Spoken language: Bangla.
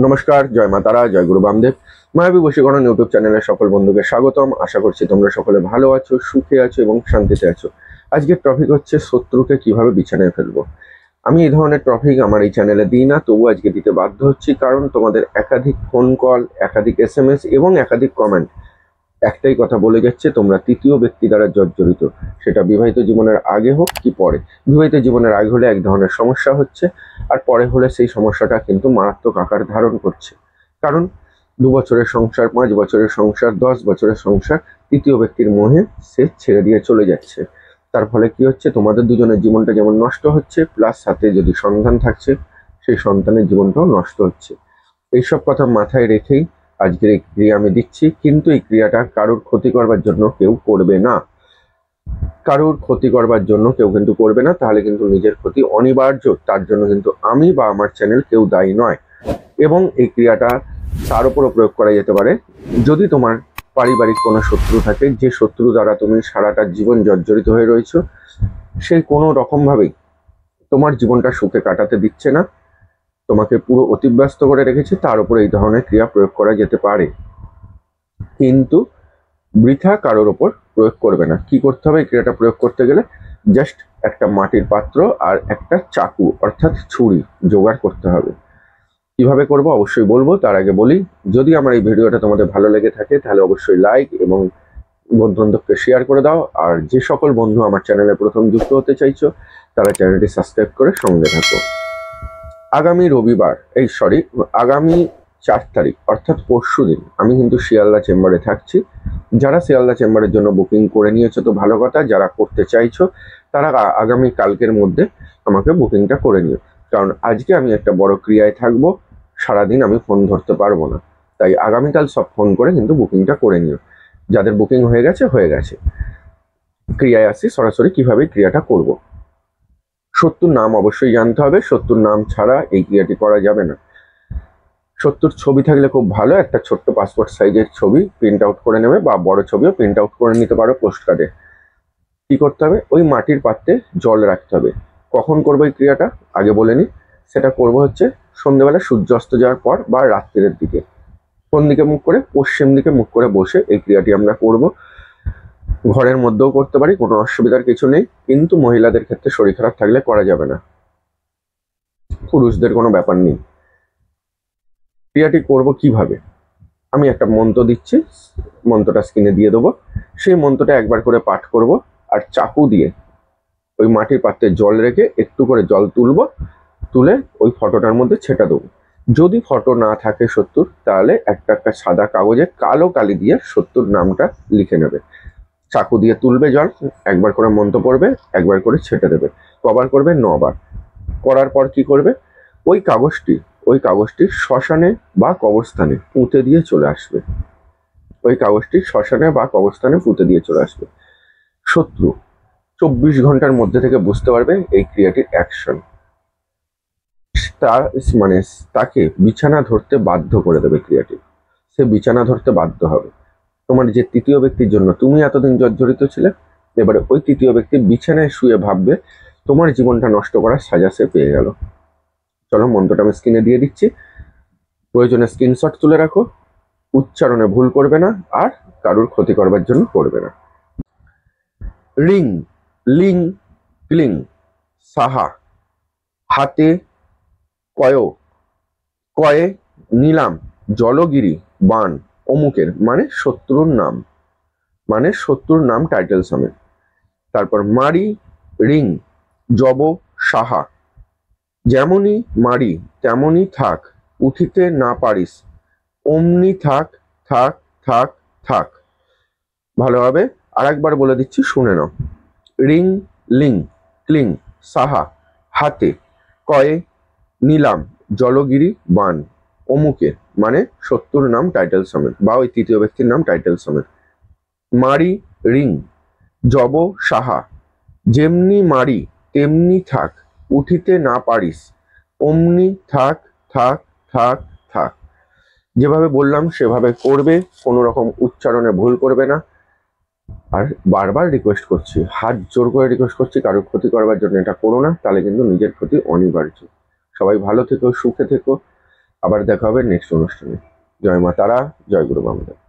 নমস্কার, জয় মা তারা, জয় গুরু বামদেব। মায়াবী বশীকরণ ইউটিউব চ্যানেলের সকল বন্ধুকে স্বাগতম। আশা করছি তোমরা সকলে ভালো আছো, সুখে আছো এবং শান্তিতে আছো। আজকের টপিক হচ্ছে শত্রুকে কিভাবে বিছানায় ফেলবো। আমি এই ধরনের টপিক আমার এই চ্যানেলে দিই না, তবু আজকে দিতে বাধ্য হচ্ছি, কারণ তোমাদের একাধিক ফোন কল, একাধিক SMS এবং একাধিক কমেন্ট একটাই কথা বলে যাচ্ছে, তোমরা তৃতীয় ব্যক্তি দ্বারা জর্জরিত। সেটা বিবাহিত জীবনের আগে হোক কি পরে। বিবাহিত জীবনের আগে হলে এক ধরনের সমস্যা হচ্ছে, আর পরে হলে সেই সমস্যাটা কিন্তু মারাত্মক আকার ধারণ করছে। কারণ 2 বছরের সংসার, 5 বছরের সংসার, 10 বছরের সংসার তৃতীয় ব্যক্তির মোহে সে ছেড়ে দিয়ে চলে যাচ্ছে। তার ফলে কি হচ্ছে, তোমাদের দুজনের জীবনটা যেমন নষ্ট হচ্ছে, প্লাস সাথে যদি সন্তান থাকছে সেই সন্তানের জীবনটাও নষ্ট হচ্ছে। এইসব কথা মাথায় রেখেই আজকের এই ক্রিয়া আমি দিচ্ছি, কিন্তু এই ক্রিয়াটা কারোর ক্ষতি করবার জন্য কেউ করবে না। কারোর ক্ষতি করবার জন্য কেউ কিন্তু করবে না, তাহলে কিন্তু নিজের ক্ষতি অনিবার্য। তার জন্য কিন্তু আমি বা আমার চ্যানেল কেউ দায়ী নয়। এবং এই ক্রিয়াটা তার উপরও প্রয়োগ করা যেতে পারে যদি তোমার পারিবারিক কোনো শত্রু থাকে, যে শত্রু দ্বারা তুমি সারাটা জীবন জর্জরিত হয়ে রয়েছো, সেই কোনো রকমভাবেই তোমার জীবনটা সুখে কাটাতে দিচ্ছে না, তোমাকে পুরো অতিব্যস্ত করে রেখেছে, তার উপরে এই ধরনের ক্রিয়া প্রয়োগ করা যেতে পারে। কিন্তু বৃথা কারোর ওপর প্রয়োগ করবে না। কি করতে হবে এই ক্রিয়াটা প্রয়োগ করতে গেলে? জাস্ট একটা মাটির পাত্র আর একটা চাকু অর্থাৎ ছুরি জোগাড় করতে হবে। কিভাবে করব অবশ্যই বলবো, তার আগে বলি, যদি আমার এই ভিডিওটা তোমাদের ভালো লেগে থাকে তাহলে অবশ্যই লাইক এবং বন্ধু বান্ধবকে শেয়ার করে দাও। আর যে সকল বন্ধু আমার চ্যানেলে প্রথম যুক্ত হতে চাইছো তারা চ্যানেলটি সাবস্ক্রাইব করে সঙ্গে থাকো। আগামী রবিবার, আগামী 4 তারিখ অর্থাৎ পরশু দিন আমি কিন্তু শিয়ালদা চেম্বারে থাকছি। যারা শিয়ালদা চেম্বারের জন্য বুকিং করে নিয়েছো তো ভালো কথা, যারা করতে চাইছো তারা আগামী কালকের মধ্যে আমাকে বুকিংটা করে নিও। কারণ আজকে আমি একটা বড় ক্রিয়ায় থাকবো, সারাদিন আমি ফোন ধরতে পারবো না, তাই আগামীকাল সব ফোন করে কিন্তু বুকিংটা করে নিও। যাদের বুকিং হয়ে গেছে হয়ে গেছে। ক্রিয়ায় আসি সরাসরি, কিভাবে ক্রিয়াটা করব। শত্রুর নাম অবশ্যই জানতে হবে, শত্রুর নাম ছাড়া এই ক্রিয়াটি করা যাবে না। শত্রুর ছবি থাকলে খুব ভালো, একটা ছোট্ট পাসপোর্ট সাইজের ছবি প্রিন্ট আউট করে নেবে, বা বড় ছবিও প্রিন্ট আউট করে নিতে পারো পোস্ট কার্ডে। কি করতে হবে? ওই মাটির পাত্রে জল রাখতে হবে। কখন করবো এই ক্রিয়াটা আগে বলে নি। সেটা করব হচ্ছে সন্ধ্যেবেলা সূর্য অস্ত যাওয়ার পর বা রাত্রের দিকে। কোন দিকে মুখ করে? পশ্চিম দিকে মুখ করে বসে এই ক্রিয়াটি আমরা করব। ঘরের মধ্যেও করতে পারি, কোনো অসুবিধার কিছু নেই, কিন্তু মহিলাদের ক্ষেত্রে শরীর খারাপ থাকলে করা যাবে না, পুরুষদের কোনো ব্যাপার নেই। ক্রিয়াটি করব কিভাবে? আমি একটা মন্ত্র দিচ্ছি, মন্ত্রটা স্ক্রিনে দিয়ে দেবো। সেই মন্ত্রটা একবার করে পাঠ করব, আর চাকু দিয়ে ওই মাটির পাত্রে জল রেখে একটু করে জল তুলে ওই ফটোটার মধ্যে ছেটা দেবো। যদি ফটো না থাকে শত্রুর, তাহলে একটা সাদা কাগজে কালো কালি দিয়ে শত্রুর নামটা লিখে নেবে। চাকু দিয়ে তুলবে জল, একবার করে মন্ত্র পড়বে, একবার করে ছেটে দেবে। কবার করবে? 9 বার। করার পর কি করবে? ওই কাগজটি শ্মশানে বা কবরস্থানে পুঁতে দিয়ে চলে আসবে। ওই কাগজটি শ্মশানে বা কবরস্থানে পুঁতে দিয়ে চলে আসবে। শত্রু 24 ঘন্টার মধ্যে থেকে বুঝতে পারবে এই ক্রিয়াটির অ্যাকশন। তাকে বিছানা ধরতে বাধ্য করে দেবে ক্রিয়াটি। সে বিছানা ধরতে বাধ্য হবে। তোমার যে তৃতীয় ব্যক্তির জন্য তুমি এতদিন জর্জরিত ছিলে, এবারে ওই তৃতীয় ব্যক্তি বিছানায় শুয়ে ভাববে তোমার জীবনটা নষ্ট করার সাজা সে পেয়ে গেল। চলো মন্ত্রটা আমি স্ক্রিনে দিয়ে দিচ্ছি, প্রয়োজনে স্ক্রিনশট তুলে রাখো। উচ্চারণে ভুল করবে না, আর কারুর ক্ষতি করবার জন্য করবে না। রিং লিং ক্লিং সাহা হাতে কয়ে নিলাম জলগিরি বান অমুকের, মানে শত্রুর নাম টাইটেল সমেত। তারপর মারি রিং জব সাহা যেমনই মারি তেমনই থাক, উঠিতে না পারিস অমনি থাক থাক থাক থাক। ভালোভাবে আরেকবার বলে দিচ্ছি, শুনে নাও। রিং লিং ক্লিং সাহা হাতে কয়ে নিলাম জলগিরি বান অমুকের, মানে শত্রুর নাম টাইটেল সমেত বা ওই তৃতীয় ব্যক্তির নাম টাইটেল সমেত। মারি রিং জব সাহা যেমনি মারি তেমনি থাক, উঠিতে না পারিস অমনি থাক থাক থাক থাক। যেভাবে বললাম সেভাবে করবে, কোনো রকম উচ্চারণে ভুল করবে না। আর বারবার রিকোয়েস্ট করছি, হাত জোর করে রিকোয়েস্ট করছি, কারোর ক্ষতি করবার জন্য এটা করো না, তাহলে কিন্তু নিজের ক্ষতি অনিবার্য। সবাই ভালো থেকো, সুখে থেকো। আবার দেখা হবে নেক্সট অনুষ্ঠানে। জয় মা তারা, জয় গুরু বামদেব।